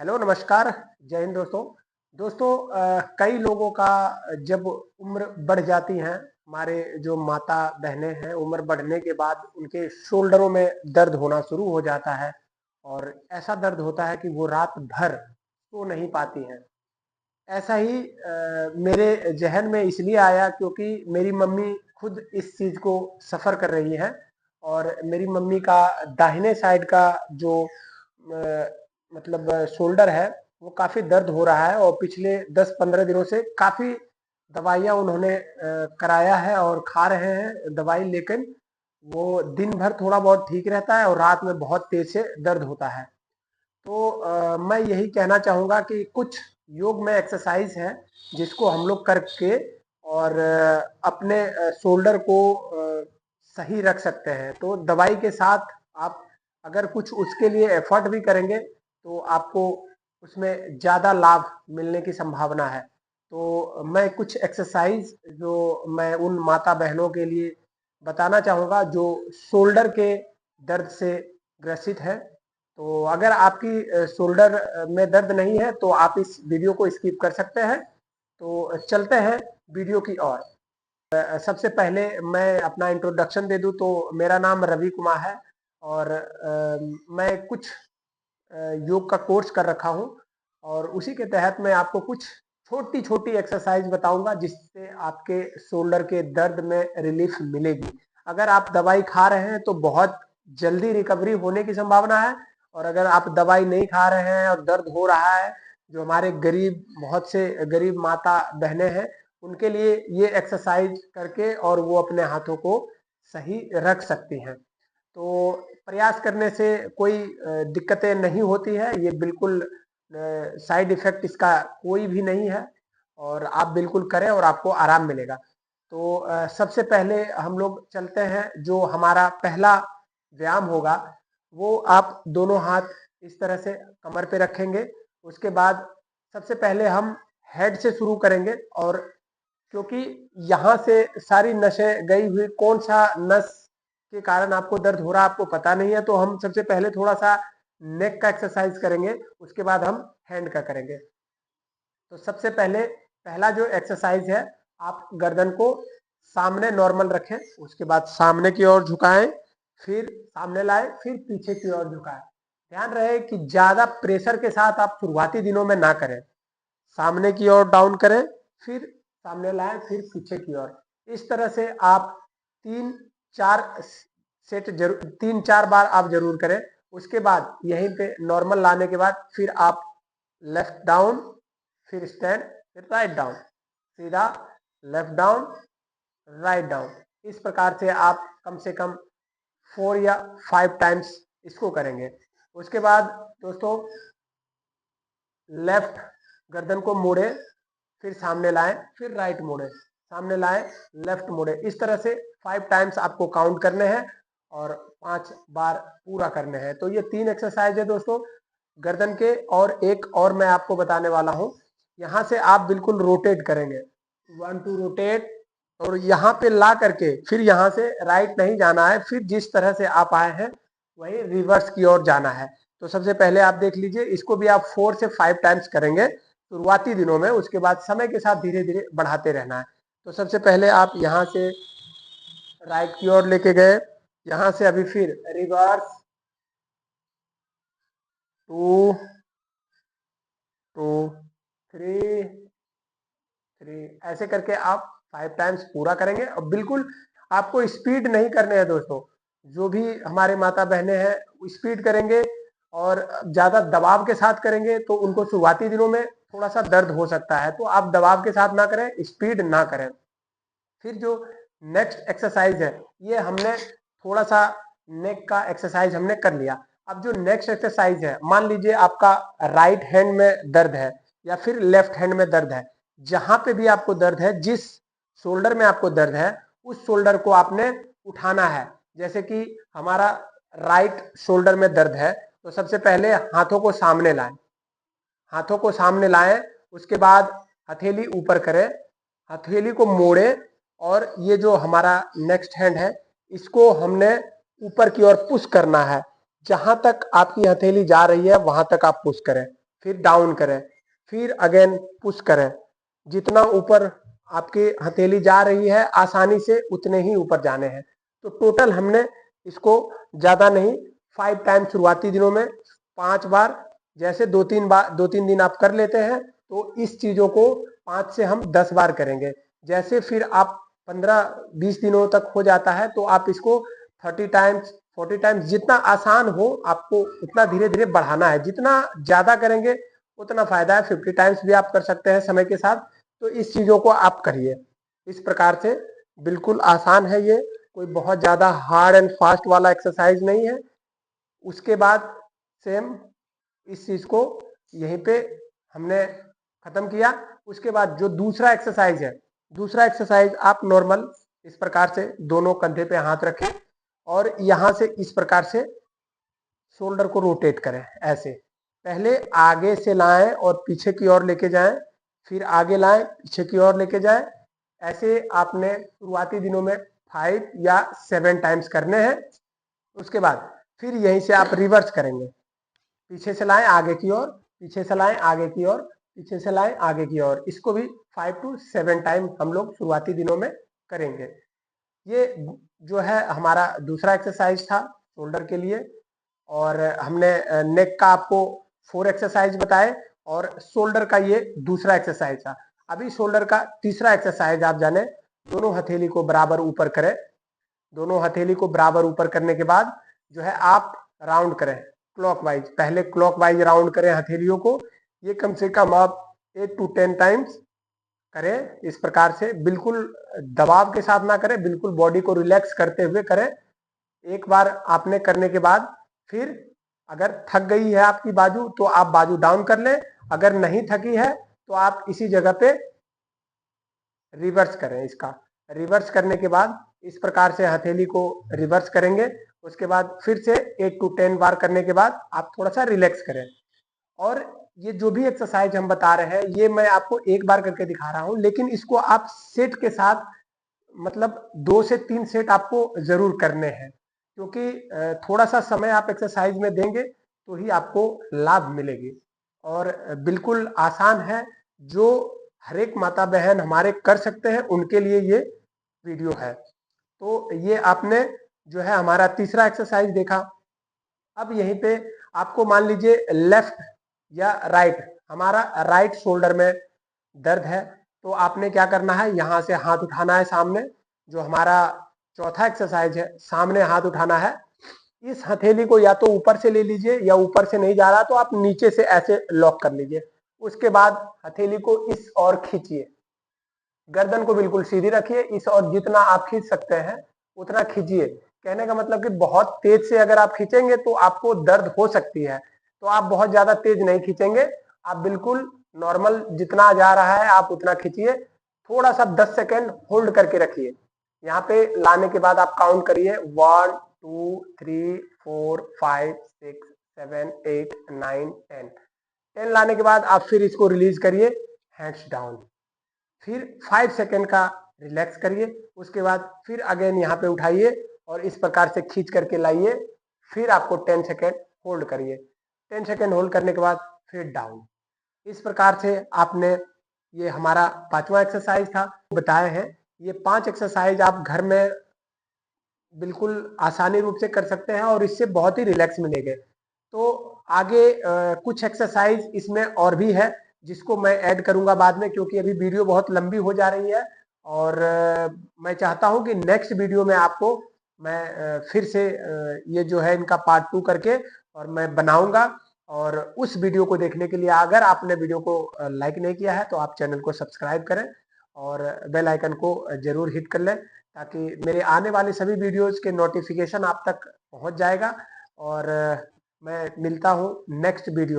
Hello, नमस्कार, जय हिंद दोस्तों। दोस्तों कई लोगों का जब उम्र बढ़ जाती है, हमारे जो माता बहनें हैं, उम्र बढ़ने के बाद उनके शोल्डरों में दर्द होना शुरू हो जाता है और ऐसा दर्द होता है कि वो रात भर सो नहीं पाती हैं। ऐसा ही मेरे ज़हन में इसलिए आया क्योंकि मेरी मम्मी खुद इस चीज़ को सफ़र कर रही हैं और मेरी मम्मी का दाहिने साइड का जो मतलब शोल्डर है, वो काफ़ी दर्द हो रहा है और पिछले 10-15 दिनों से काफ़ी दवाइयाँ उन्होंने कराया है और खा रहे हैं दवाई, लेकिन वो दिन भर थोड़ा बहुत ठीक रहता है और रात में बहुत तेज़ से दर्द होता है। तो मैं यही कहना चाहूँगा कि कुछ योग में एक्सरसाइज है जिसको हम लोग करके और अपने शोल्डर को सही रख सकते हैं। तो दवाई के साथ आप अगर कुछ उसके लिए एफर्ट भी करेंगे तो आपको उसमें ज़्यादा लाभ मिलने की संभावना है। तो मैं कुछ एक्सरसाइज जो मैं उन माता बहनों के लिए बताना चाहूँगा जो शोल्डर के दर्द से ग्रसित है। तो अगर आपकी शोल्डर में दर्द नहीं है तो आप इस वीडियो को स्किप कर सकते हैं। तो चलते हैं वीडियो की ओर। सबसे पहले मैं अपना इंट्रोडक्शन दे दूं तो मेरा नाम रवि कुमार है और मैं कुछ योग का कोर्स कर रखा हूं और उसी के तहत मैं आपको कुछ छोटी छोटी एक्सरसाइज बताऊंगा जिससे आपके शोल्डर के दर्द में रिलीफ मिलेगी। अगर आप दवाई खा रहे हैं तो बहुत जल्दी रिकवरी होने की संभावना है और अगर आप दवाई नहीं खा रहे हैं और दर्द हो रहा है, जो हमारे गरीब बहुत से गरीब माता बहनें हैं, उनके लिए ये एक्सरसाइज करके और वो अपने हाथों को सही रख सकती हैं। तो प्रयास करने से कोई दिक्कतें नहीं होती है, ये बिल्कुल साइड इफेक्ट इसका कोई भी नहीं है और आप बिल्कुल करें और आपको आराम मिलेगा। तो सबसे पहले हम लोग चलते हैं, जो हमारा पहला व्यायाम होगा वो आप दोनों हाथ इस तरह से कमर पे रखेंगे। उसके बाद सबसे पहले हम हेड से शुरू करेंगे और क्योंकि यहाँ से सारी नसें गई हुई, कौन सा नस के कारण आपको दर्द हो रहा है आपको पता नहीं है, तो हम सबसे पहले थोड़ा सा नेक का एक्सरसाइज करेंगे, उसके बाद हम हैंड का करेंगे। तो सबसे पहले पहला जो एक्सरसाइज है, आप गर्दन को सामने नॉर्मल रखें, उसके बाद सामने की ओर झुकाएं, फिर सामने लाएं, फिर पीछे की ओर झुकाएं। ध्यान रहे कि ज्यादा प्रेशर के साथ आप शुरुआती दिनों में ना करें। सामने की ओर डाउन करें, फिर सामने लाएं, फिर पीछे की ओर। इस तरह से आप 3-4 सेट जरूर, 3-4 बार आप जरूर करें। उसके बाद यहीं पे नॉर्मल लाने के बाद फिर आप लेफ्ट डाउन, फिर स्टैंड, फिर राइट डाउन, सीधा लेफ्ट डाउन, राइट डाउन। इस प्रकार से आप कम से कम 4 या 5 टाइम्स इसको करेंगे। उसके बाद दोस्तों लेफ्ट गर्दन को मोड़े, फिर सामने लाएं, फिर राइट मोड़े, सामने लाएं, लेफ्ट मोड़े। इस तरह से 5 टाइम्स आपको काउंट करने हैं और 5 बार पूरा करने हैं। तो ये 3 एक्सरसाइज है दोस्तों गर्दन के। और एक और मैं आपको बताने वाला हूं, यहाँ से आप बिल्कुल रोटेट करेंगे, 1-2 रोटेट, और यहाँ पे ला करके फिर यहाँ से राइट नहीं जाना है, फिर जिस तरह से आप आए हैं वही रिवर्स की ओर जाना है। तो सबसे पहले आप देख लीजिए, इसको भी आप 4 से 5 टाइम्स करेंगे शुरुआती दिनों में, उसके बाद समय के साथ धीरे धीरे बढ़ाते रहना है। तो सबसे पहले आप यहाँ से राइट की ओर लेके गए, यहाँ से अभी फिर रिवर्स, 2 2 3 3, ऐसे करके आप 5 टाइम्स पूरा करेंगे। और बिल्कुल आपको स्पीड नहीं करने हैं दोस्तों। जो भी हमारे माता बहनें हैं स्पीड करेंगे और ज्यादा दबाव के साथ करेंगे तो उनको शुरुआती दिनों में थोड़ा सा दर्द हो सकता है। तो आप दबाव के साथ ना करें, स्पीड ना करें। फिर जो नेक्स्ट एक्सरसाइज है, ये हमने थोड़ा सा नेक का एक्सरसाइज हमने कर लिया। अब जो नेक्स्ट एक्सरसाइज है, मान लीजिए आपका राइट हैंड में दर्द है या फिर लेफ्ट हैंड में दर्द है, जहां पे भी आपको दर्द है, जिस शोल्डर में आपको दर्द है, उस शोल्डर को आपने उठाना है। जैसे कि हमारा राइट शोल्डर में दर्द है, तो सबसे पहले हाथों को सामने लाएं, हाथों को सामने लाएं, उसके बाद हथेली ऊपर करें, हथेली को मोड़े और ये जो हमारा नेक्स्ट हैंड है, इसको हमने ऊपर की ओर पुश करना है। जहां तक आपकी हथेली जा रही है वहां तक आप पुश करें। फिर डाउन करें, फिर अगेन पुश करें। जितना ऊपर आपकी हथेली जा रही है आसानी से उतने ही ऊपर जाने हैं। तो टोटल हमने इसको ज्यादा नहीं 5 टाइम शुरुआती दिनों में 5 बार, जैसे 2-3 दिन आप कर लेते हैं तो इस चीजों को 5 से हम 10 बार करेंगे। जैसे फिर आप 15-20 दिनों तक हो जाता है तो आप इसको 30 टाइम्स 40 टाइम्स, जितना आसान हो आपको उतना धीरे धीरे बढ़ाना है। जितना ज्यादा करेंगे उतना फायदा है। 50 टाइम्स भी आप कर सकते हैं समय के साथ। तो इस चीजों को आप करिए इस प्रकार से, बिल्कुल आसान है ये, कोई बहुत ज्यादा हार्ड एंड फास्ट वाला एक्सरसाइज नहीं है। उसके बाद सेम इस चीज को यहीं पे हमने खत्म किया। उसके बाद जो दूसरा एक्सरसाइज है, दूसरा एक्सरसाइज आप नॉर्मल इस प्रकार से दोनों कंधे पे हाथ रखें और यहां से इस प्रकार से शोल्डर को रोटेट करें। ऐसे पहले आगे से लाएं और पीछे की ओर लेके जाएं, फिर आगे लाएं पीछे की ओर लेके जाएं। ऐसे आपने शुरुआती दिनों में 5 या 7 टाइम्स करने हैं। उसके बाद फिर यहीं से आप रिवर्स करेंगे, पीछे से लाएं आगे की ओर, पीछे से लाएं आगे की ओर, पीछे से लाएं आगे की ओर। इसको भी 5 to 7 टाइम हम लोग शुरुआती दिनों में करेंगे। ये जो है हमारा दूसरा एक्सरसाइज था शोल्डर के लिए। और हमने नेक का आपको 4 एक्सरसाइज बताए और शोल्डर का ये दूसरा एक्सरसाइज था। अभी शोल्डर का तीसरा एक्सरसाइज आप जाने, दोनों हथेली को बराबर ऊपर करें। दोनों हथेली को बराबर ऊपर करने के बाद जो है आप राउंड करें क्लॉकवाइज। पहले क्लॉकवाइज राउंड करें हथेलियों को। ये कम से कम आप 8 to 10 टाइम्स करें इस प्रकार से। बिल्कुल दबाव के साथ ना करें, बिल्कुल बॉडी को रिलैक्स करते हुए करें। एक बार आपने करने के बाद फिर अगर थक गई है आपकी बाजू तो आप बाजू डाउन कर लें। अगर नहीं थकी है तो आप इसी जगह पे रिवर्स करें। इसका रिवर्स करने के बाद इस प्रकार से हथेली को रिवर्स करेंगे। उसके बाद फिर से 8 to 10 बार करने के बाद आप थोड़ा सा रिलैक्स करें। और ये जो भी एक्सरसाइज हम बता रहे हैं ये मैं आपको एक बार करके दिखा रहा हूं, लेकिन इसको आप सेट के साथ मतलब 2 से 3 सेट आपको जरूर करने हैं, क्योंकि थोड़ा सा समय आप एक्सरसाइज में देंगे तो ही आपको लाभ मिलेगी। और बिल्कुल आसान है, जो हर एक माता बहन हमारे कर सकते हैं उनके लिए ये वीडियो है। तो ये आपने जो है हमारा तीसरा एक्सरसाइज देखा। अब यहीं पे आपको मान लीजिए लेफ्ट या राइट, हमारा राइट शोल्डर में दर्द है तो आपने क्या करना है, यहां से हाथ उठाना है सामने। जो हमारा चौथा एक्सरसाइज है, सामने हाथ उठाना है। इस हथेली को या तो ऊपर से ले लीजिए या ऊपर से नहीं जा रहा तो आप नीचे से ऐसे लॉक कर लीजिए। उसके बाद हथेली को इस ओर खींचिए, गर्दन को बिल्कुल सीधी रखिए, इस ओर जितना आप खींच सकते हैं उतना खींचिए। कहने का मतलब कि बहुत तेज से अगर आप खींचेंगे तो आपको दर्द हो सकती है, तो आप बहुत ज्यादा तेज नहीं खींचेंगे। आप बिल्कुल नॉर्मल जितना जा रहा है आप उतना खींचिए। थोड़ा सा 10 सेकेंड होल्ड करके रखिए। यहाँ पे लाने के बाद आप काउंट करिए 1 2 3 4 5 6 7 8 9 10 लाने के बाद आप फिर इसको रिलीज करिए, हैंड्स डाउन। फिर 5 सेकेंड का रिलैक्स करिए। उसके बाद फिर अगेन यहाँ पे उठाइए और इस प्रकार से खींच करके लाइए। फिर आपको 10 सेकेंड होल्ड करिए। 10 सेकेंड होल्ड करने के बाद फिर डाउन। इस प्रकार से आपने, ये हमारा 5वां एक्सरसाइज था, बताए हैं। ये 5 एक्सरसाइज आप घर में बिल्कुल आसानी रूप से कर सकते हैं और इससे बहुत ही रिलैक्स मिलेंगे। तो आगे कुछ एक्सरसाइज इसमें और भी है जिसको मैं ऐड करूंगा बाद में, क्योंकि अभी वीडियो बहुत लंबी हो जा रही है। और मैं चाहता हूं कि नेक्स्ट वीडियो में आपको मैं फिर से ये जो है इनका पार्ट 2 करके और मैं बनाऊंगा। और उस वीडियो को देखने के लिए अगर आपने वीडियो को लाइक नहीं किया है तो आप चैनल को सब्सक्राइब करें और बेल आइकन को जरूर हिट कर लें, ताकि मेरे आने वाले सभी वीडियोस के नोटिफिकेशन आप तक पहुंच जाएगा। और मैं मिलता हूं नेक्स्ट वीडियो।